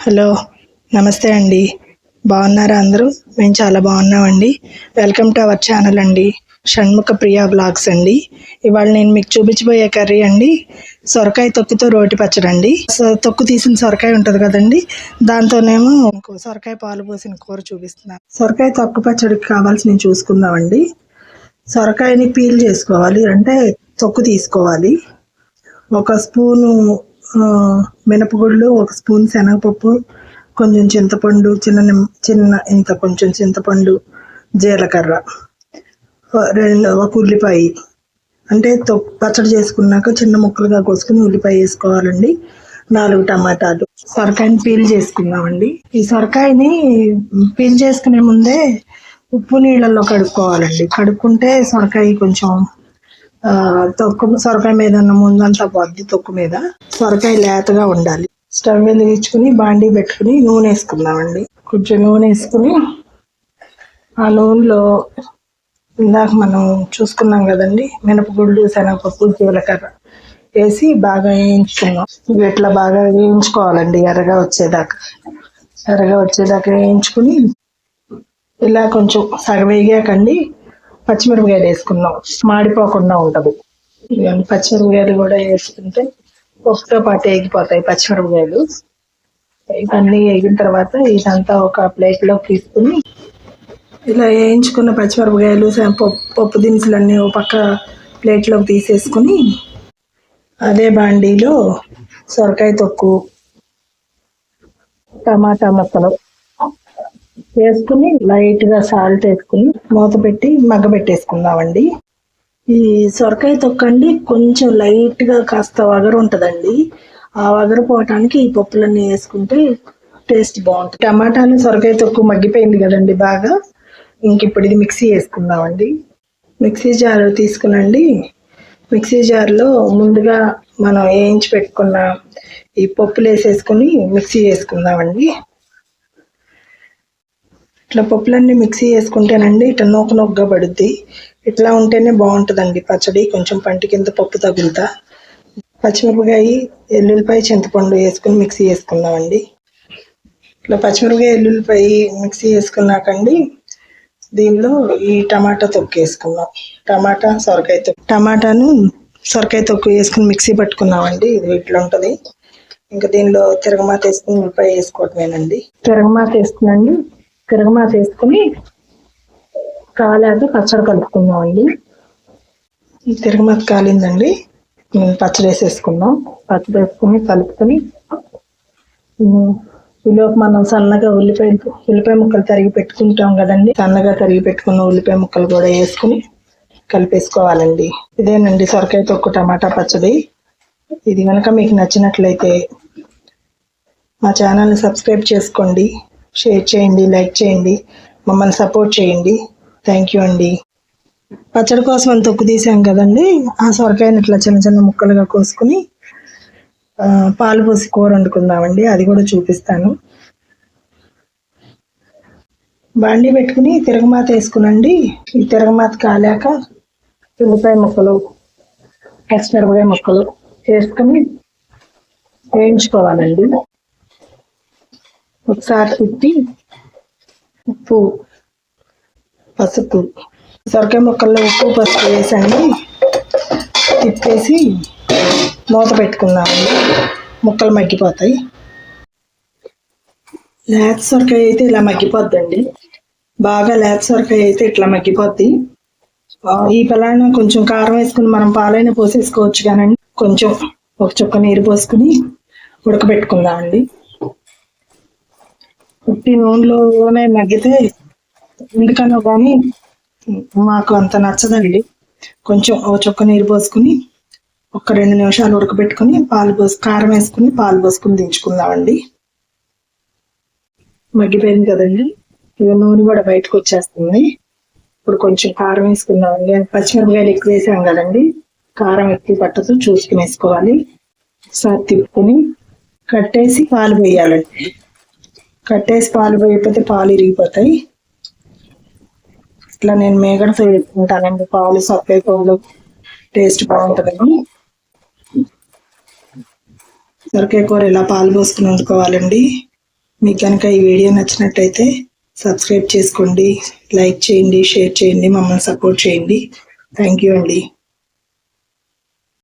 Hello, నమస్తే అండి. బాగున్నారా అందరూ? మేము చాలా బాగున్నామండి. వెల్కమ్ టు అవర్ ఛానల్ అండి, షణ్ముఖ ప్రియా బ్లాగ్స్ అండి. ఇవాళ నేను మీకు చూపించబోయే కర్రీ అండి సొరకాయ తొక్కుతో రోటి పచ్చడి అండి. తొక్కు తీసిన సొరకాయ ఉంటుంది కదండి, దాంతోనేమో సొరకాయ పాలు పోసిన కూర చూపిస్తున్నాను. సొరకాయ తొక్కు పచ్చడికి కావాల్సినవి చూసుకుందామండి. సొరకాయని పీల్ చేసుకోవాలి, అంటే తొక్కు తీసుకోవాలి. ఒక స్పూను మినపగుళ్ళు, ఒక స్పూన్ శనగపప్పు, కొంచెం చింతపండు, కొంచెం చింతపండు, జీలకర్ర, ఒక ఉల్లిపాయ, అంటే పచ్చడి చేసుకున్నాక చిన్న ముక్కలుగా కోసుకుని ఉల్లిపాయ వేసుకోవాలండి. 4 టమాటాలు. సొరకాయని పీల్ చేసుకుందామండి. ఈ సొరకాయని పీల్ చేసుకునే ముందే ఉప్పు నీళ్ళల్లో కడుక్కోవాలండి. కడుక్కుంటే సొరకాయ కొంచెం సొరకాయ మీద ఉన్న ముందంతా పోద్ది. తొక్కు మీద సొరకాయ లేతగా ఉండాలి. స్టవ్ వెలిగించుకుని బాండీ పెట్టుకుని నూనె వేసుకుందామండి. కొంచెం నూనె వేసుకుని ఆ నూనెలో ఇందాక మనం చూసుకున్నాం కదండి, మినపగుళ్ళు, శనగపప్పు, జీలకర్ర వేసి బాగా వేయించుకున్నాం. ఇట్లా బాగా వేయించుకోవాలండి, ఎర్రగా వచ్చేదాకా వేయించుకుని ఇలా కొంచెం సగం వేగాకండి పచ్చిమిరపకాయలు వేసుకున్నాం, మాడిపోకుండా ఉంటది. పచ్చిమిరపకాయలు కూడా వేసుకుంటే ఉప్పుతో పాటు వేగిపోతాయి పచ్చిమిరపకాయలు. ఇవన్నీ వేగిన తర్వాత ఇదంతా ఒక ప్లేట్లో తీసుకుని ఇలా వేయించుకున్న పచ్చిమిరపకాయలు, పప్పు దినుసులన్నీ ఒక పక్క ప్లేట్లోకి తీసేసుకుని అదే బాండీలో సొరకాయ తొక్కు, టమాటా ముక్కలు వేసుకుని లైట్గా సాల్ట్ వేసుకుని మూత పెట్టి మగ్గబెట్టేసుకుందామండి. ఈ సొరకాయ తొక్కండి కొంచెం లైట్గా కాస్త వగరు ఉంటుందండి. ఆ వగరు పోవటానికి ఈ పప్పులన్నీ వేసుకుంటే టేస్ట్ బాగుంటుంది. టమాటాలు, సొరకాయ తొక్కు మగ్గిపోయింది కదండి బాగా. ఇంక ఇప్పుడు ఇది మిక్సీ వేసుకుందామండి. Mixie jar తీసుకునండి. మిక్సీ జార్లో ముందుగా మనం వేయించి పెట్టుకున్న ఈ పప్పులు వేసేసుకుని మిక్సీ వేసుకుందామండి. ఇట్లా పప్పులన్నీ మిక్సీ వేసుకుంటేనండి ఇట్లా నొక్కగా పడుద్ది. ఇట్లా ఉంటేనే బాగుంటుందండి పచ్చడి. కొంచెం పంటి కింద పప్పు తగులుతా. పచ్చిమిరపకాయ, ఎల్లుల్లిపాయ, చింతపండు వేసుకుని మిక్సీ వేసుకుందామండి. ఇట్లా పచ్చిమిరపకాయ, ఎల్లుల్లిపాయ మిక్సీ వేసుకున్నాకండి దీనిలో ఈ టమాటా తొక్కు వేసుకుందాం. టమాటాను సొరకాయ తొక్కు వేసుకుని మిక్సీ పట్టుకున్నామండి. ఇది ఇట్లా ఉంటుంది. ఇంకా దీనిలో తిరగమాత వేసుకుని ఉల్లిపాయ వేసుకోవటమేనండి. తిరగమాత వేసుకుని కాలాక పచ్చడి కలుపుకుందామండి. ఈ తిరగమాత కాలిందండి, పచ్చడి వేసేసుకుందాం. పచ్చడి వేసుకుని కలుపుకొని ఈలోపు మనం సన్నగా ఉల్లిపాయ ముక్కలు తరిగి పెట్టుకుంటాం కదండి, సన్నగా తరిగి పెట్టుకున్న ఉల్లిపాయ ముక్కలు కూడా వేసుకుని కలిపేసుకోవాలండి. ఇదేనండి సొరకాయ తొక్కు టమాటా పచ్చడి. ఇది కనుక మీకు నచ్చినట్లయితే మా ఛానల్ని సబ్స్క్రైబ్ చేసుకోండి, షేర్ చేయండి, లైక్ చేయండి, మమ్మల్ని సపోర్ట్ చేయండి. థ్యాంక్ యూ అండి. పచ్చడి కోసం అని తొక్కు తీసాం కదండి, ఆ సొరకాయని ఇట్లా చిన్న చిన్న ముక్కలుగా కోసుకుని పాలు పోసి కూర వండుకుందామండి. అది కూడా చూపిస్తాను. బాండీ పెట్టుకుని తిరగమాత వేసుకునండి. ఈ తిరగమాత కాలాక ఉల్లిపాయ ముక్కలు, పచ్చిమిరపకాయ ముక్కలు వేసుకుని వేయించుకోవాలండి. ఒకసారి తిప్పి ఉప్పు, పసుపు, సొరకాయ ముక్కల్లో ఉప్పు, పసుపు వేసండి తిప్పేసి మూత పెట్టుకుందామండి. ముక్కలు మగ్గిపోతాయి. లేత సొరకాయ అయితే ఇలా మగ్గిపోద్దండి. బాగా లేత సొరకాయ అయితే ఇట్లా మగ్గిపోద్ది. ఈ పలానా కొంచెం కారం వేసుకుని మనం పాలైన పోసేసుకోవచ్చు కానండి, కొంచెం ఒక చుక్క నీరు పోసుకుని ఉడకబెట్టుకుందామండి. ఉట్టి నూనెలోనే మగ్గితే ఎందుకనో కానీ మాకు అంత నచ్చదండి. కొంచెం ఒక చుక్క నీరు పోసుకుని ఒక 2 నిమిషాలు ఉడకబెట్టుకుని కారం వేసుకుని పాలు పోసుకుని దించుకుందామండి. మగ్గిపోయింది కదండి, ఇక నూనె కూడా బయటకు వచ్చేస్తుంది. ఇప్పుడు కొంచెం కారం వేసుకుందామండి. పచ్చిమిరపకాయలు ఎక్కువ వేసాం కదండి, కారం ఎక్కువ పట్టదు, చూసుకుని వేసుకోవాలి. ఒకసారి తిప్పుకుని కట్టేసి పాలు పోయాలండి. పాలు పోయకపోతే పాలు ఇరిగిపోతాయి. ఇట్లా నేను మేగడతో వేసుకుంటానండి. పాలు సపరేట్ పాలు టేస్ట్ బాగుంటుందండి. సొరకాయ కూర ఇలా పాలు పోసుకుని వండుకోవాలండి. మీకు కనుక ఈ వీడియో నచ్చినట్టయితే సబ్స్క్రైబ్ చేసుకోండి, లైక్ చేయండి, షేర్ చేయండి, మమ్మల్ని సపోర్ట్ చేయండి. థ్యాంక్ యూ అండి.